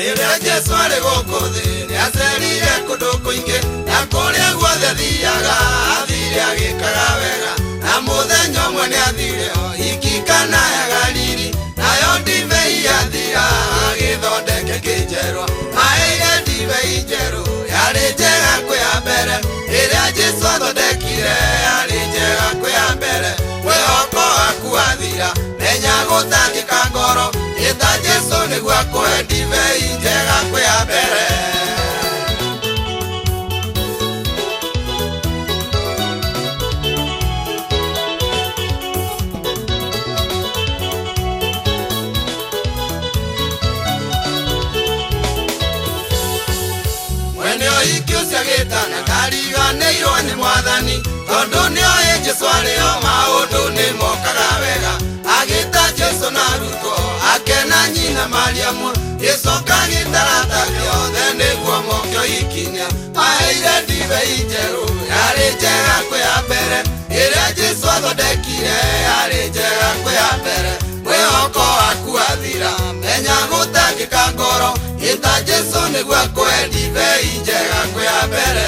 Rĩrĩa Jesũ arĩ gũkũ thĩ nĩacerire kũndũ kũingĩ, na kũrĩa guothe athiaga athire agĩkaga wega. Na mũthenya ũmwe nĩathire ũhiki Kana ya Galili, nayo ndibei yathira agĩthondeka kĩnjerwa. Aheire ndibei njerũ yarĩ njega kwĩ ya mbere, ĩrĩa Jesũ athondekire yarĩ njega kwĩ ya mbere. Mwĩhoko waku wathira menya gũtangĩka ngoro, ĩta Jesũ nĩguo akũhe ndibei njega kwĩ ya mbere. Ũhiki ũcio agĩtana ndariganĩirwo nĩ Mwathani, tondũ nĩoĩ Jesũ arĩo maũndũ nĩmokaga wega. Agĩta Jesũ na arutwo ake na nyina Mariamu, gĩcoka gĩtarata gĩothe nĩguo moke ũhiki-inĩ. Aheire ndibei njerũ yarĩ njega kwĩ ya mbere, ĩrĩa Jesũ athondekire yarĩ njega kwĩ ya mbere. Mwĩhoko waku wathira menya gũtangĩka ngoro, ĩta Jesũ nĩguo akũhe ndibei njega kwĩ ya mbere.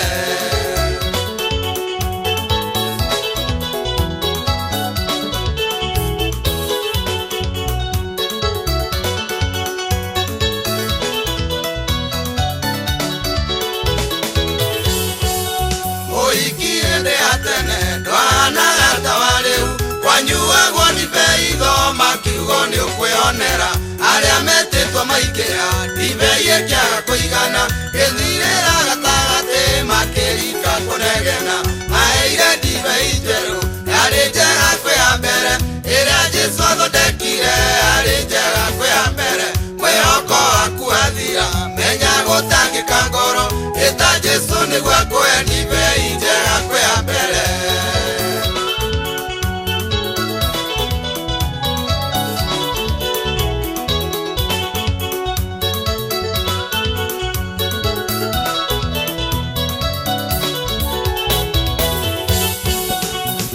Ũhiki hĩndĩ ya tene ndwahanaga ta wa rĩu, kwanyuagwo ndibei thoma kiugo nĩ ũkwĩonera. Arĩa metĩtwo maingĩra ndibei ĩkĩaga kũigana, gĩthirĩra gatagatĩ makĩrika kũnegena. Aheire ndibei njerũ yarĩ njega kwĩ ya mbere, ĩrĩa Jesũ athondekire yarĩ njega kwĩ ya mbere. Mwĩhoko waku wathira menya gũtangĩka ngoro, ĩta Jesũ nĩguo akũhe ndibei njega kwĩ ya mbere.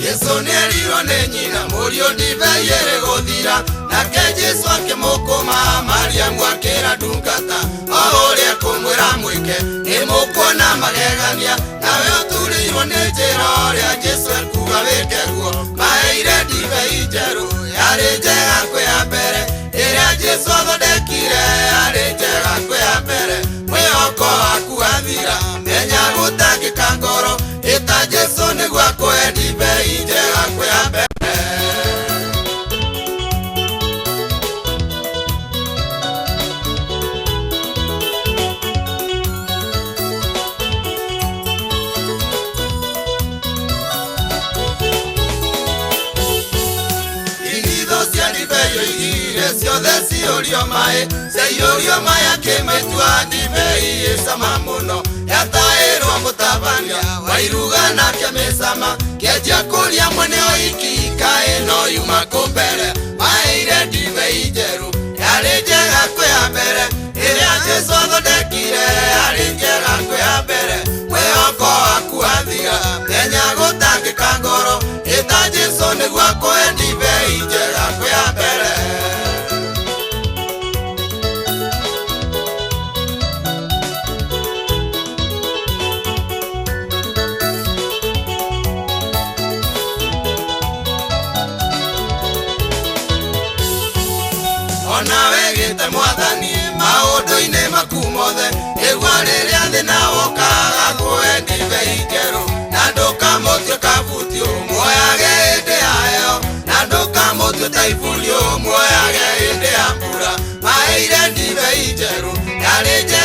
Jesũ nĩerirwo nĩ nyina mũriũ ndibei ĩrĩ gũthira, nake Jesũ akĩmũkũma Mariamu akĩra ndungata o ũrĩa kũmwĩra mwĩke nĩmũkuona magegania. Nawe ũturĩirwo nĩ njĩra ũrĩa Jesũ ekuga wĩke guo. Maheire ndibei njerũ yarĩ njega kwĩ ya mbere, ĩrĩa Jesũ athondekire yarĩ njega kwĩ ya mbere. Mwĩhoko waku wathira menya gũtangĩka ngoro, ĩta Jesũ nĩguo akũhe ndibei njega kwĩ ya mbere. Ciothe ciũrio maĩ, ciaiyũrio maĩ akĩmĩtua ndibei ĩcama mũno. Yataĩrwo mũtabania wa iruga nake mĩcama, kĩanjia kũria mwene ũhiki kaĩ no yuma kũ mbere. Maheire ndibei njerũ yarĩ njega kwĩ ya mbere, ĩrĩa Jesũ athondekire yarĩ njega kwĩ ya mbere. Mwĩhoko waku wathira menya gũtangĩka ngoro, ĩta Jesũ nĩguo akũhe ndibei njega kwĩ ya mbere. Onawe gĩte Mwathani maũndũ-inĩ maku mothe, ĩgua rĩrĩa thĩna woka akũhe ndibei njerũ. Na ndũkamũtue kabuti muoyage hĩndĩ ya heho, na ndũkamũtue ta iburi muoyage hĩndĩ ya mbura. Maheire ndibei njerũ yarĩ njega